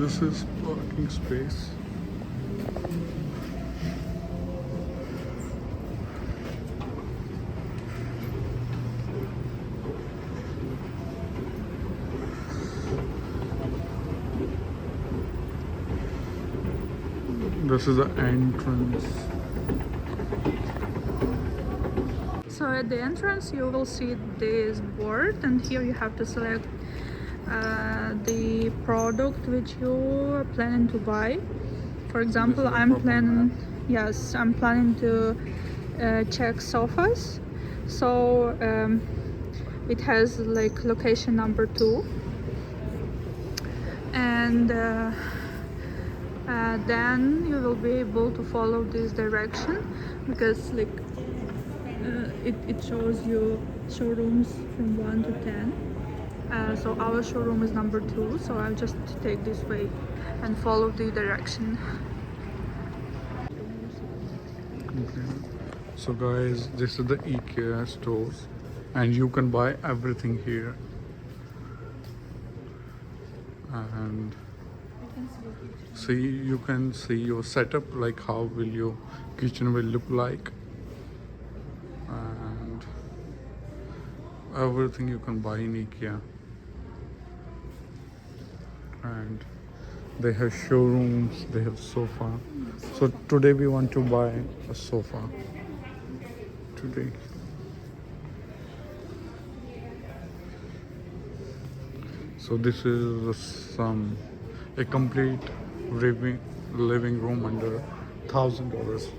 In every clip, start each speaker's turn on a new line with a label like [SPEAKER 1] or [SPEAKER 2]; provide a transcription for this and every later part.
[SPEAKER 1] This is parking space. This is the entrance.
[SPEAKER 2] So at the entrance you will see this board, and here you have to select the product which you are planning to buy. For example, I'm planning to check sofas. So it has like location number 2, and then you will be able to follow this direction, because like it shows you showrooms from 1 to 10. So our showroom is number 2, so I'll just take this way and follow the direction.
[SPEAKER 1] Okay. So guys, this is the Ikea stores, and you can buy everything here. And see, you can see your setup, like how will your kitchen will look like, and everything you can buy in Ikea. And they have showrooms, they have sofa. So today we want to buy a sofa today. So this is a complete living room under $1,000.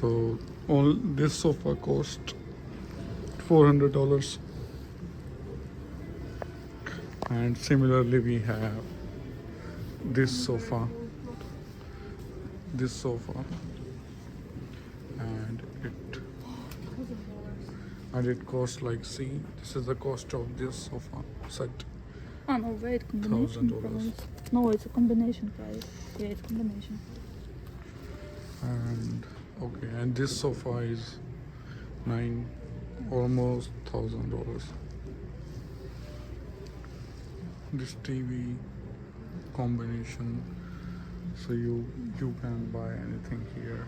[SPEAKER 1] So all this sofa cost $400, and similarly we have this sofa, and it costs like, see, this is the cost of this sofa set.
[SPEAKER 2] Oh no, wait, combination
[SPEAKER 1] $1,000.
[SPEAKER 2] price. No, it's a combination price. Yeah, it's combination.
[SPEAKER 1] And okay, and this sofa is almost $1,000. This TV combination, so you can buy anything here.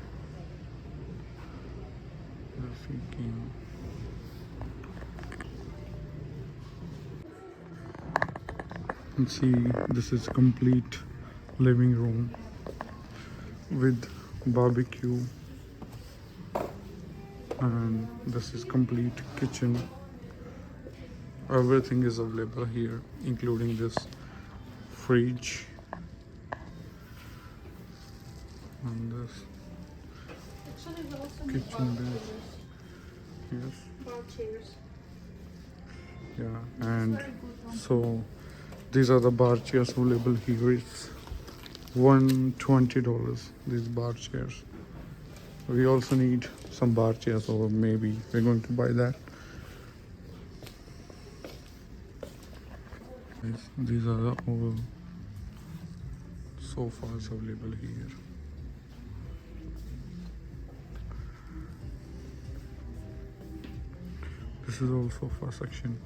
[SPEAKER 1] And see, this is complete living room with barbecue, and this is complete kitchen. Everything is available here, including this fridge and this kitchen bed. Yes.
[SPEAKER 2] Bar chairs.
[SPEAKER 1] Yeah, and so these are the bar chairs available here. It's $120, these bar chairs. We also need some bar chairs, or maybe we're going to buy that. These are the all sofas available here. This is all sofa section.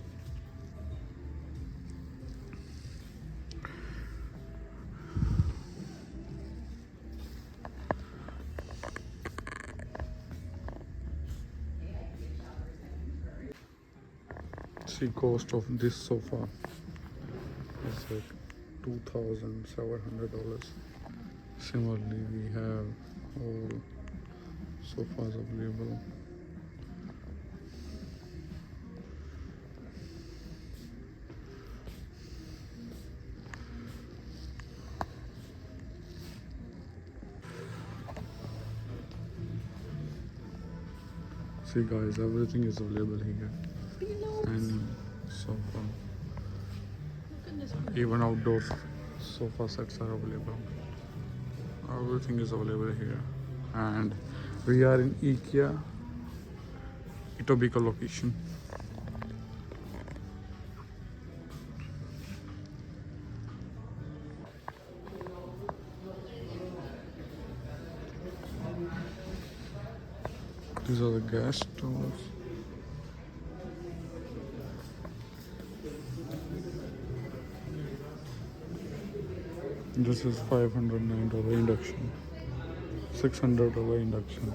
[SPEAKER 1] See, cost of this sofa is like $2,700. Similarly, we have all sofas available. See guys, everything is available here. And sofa, even outdoor sofa sets are available. Everything is available here, and we are in Ikea Etobicoke location. These are the gas stoves. This is $509 induction, $600 induction.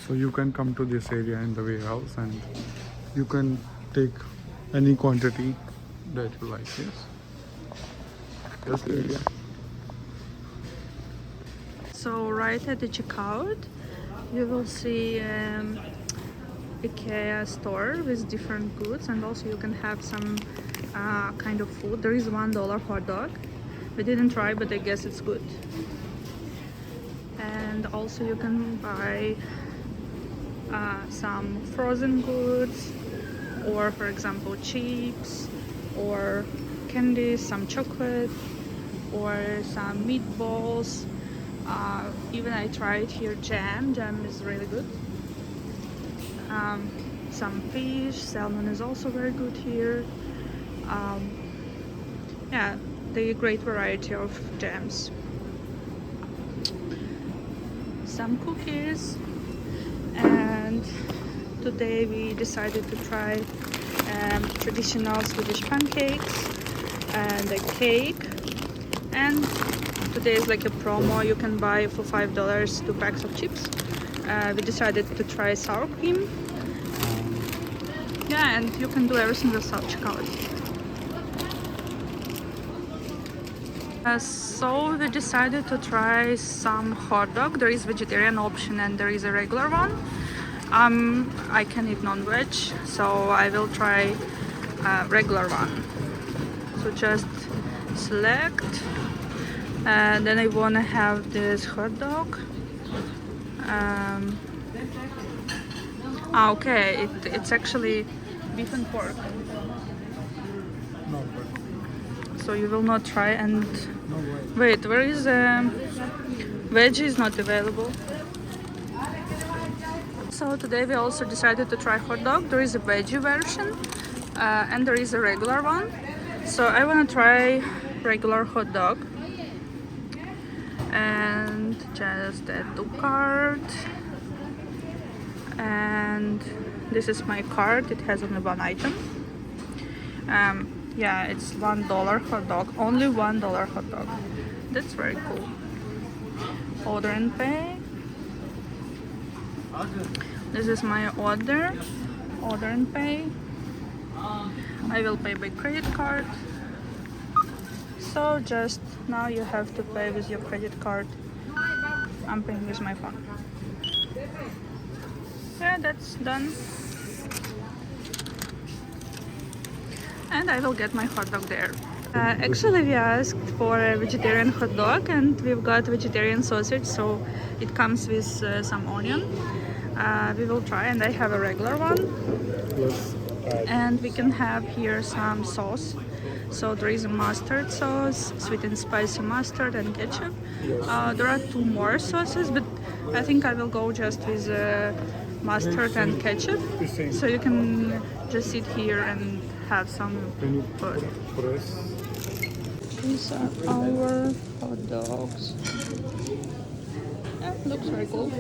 [SPEAKER 1] So you can come to this area in the warehouse and you can take any quantity that you like. Yes, area.
[SPEAKER 2] So right at the checkout, you will see Ikea store with different goods, and also you can have some kind of food. There is $1 hot dog. We didn't try, but I guess it's good. And also you can buy some frozen goods, or for example chips or candies, some chocolate or some meatballs. Even I tried here jam is really good. Some fish, salmon is also very good here. Yeah, the great variety of jams. Some cookies, and today we decided to try traditional Swedish pancakes and a cake. And today is like a promo, you can buy for $5 2 packs of chips. We decided to try sour cream. Yeah, and you can do everything with self-checkout. So we decided to try some hot dog. There is vegetarian option and there is a regular one. I can eat non-veg, so I will try regular one. So just select, and then I want to have this hot dog. Okay, it's actually beef and pork.
[SPEAKER 1] No,
[SPEAKER 2] So you will not try, and
[SPEAKER 1] no way.
[SPEAKER 2] wait, where is veg is not available. So today we also decided to try hot dog. There is a veggie version and there is a regular one. So I want to try regular hot dog, and just add to cart. And this is my cart. It has only one item. Yeah, it's $1 hot dog. Only $1 hot dog. That's very cool. Order and pay. This is my order. Order and pay. I will pay by credit card. So just now you have to pay with your credit card. I'm paying with my phone. Yeah, that's done. And I will get my hot dog there. Actually, we asked for a vegetarian hot dog, and we've got vegetarian sausage, so it comes with some onion. We will try, and I have a regular one.
[SPEAKER 1] Yes.
[SPEAKER 2] And we can have here some sauce. So there is a mustard sauce, sweet and spicy mustard, and ketchup. There are 2 more sauces, but I think I will go just with mustard and ketchup. So you can just sit here and have some food.
[SPEAKER 1] Press.
[SPEAKER 2] These are our hot dogs. Yeah, looks very cool.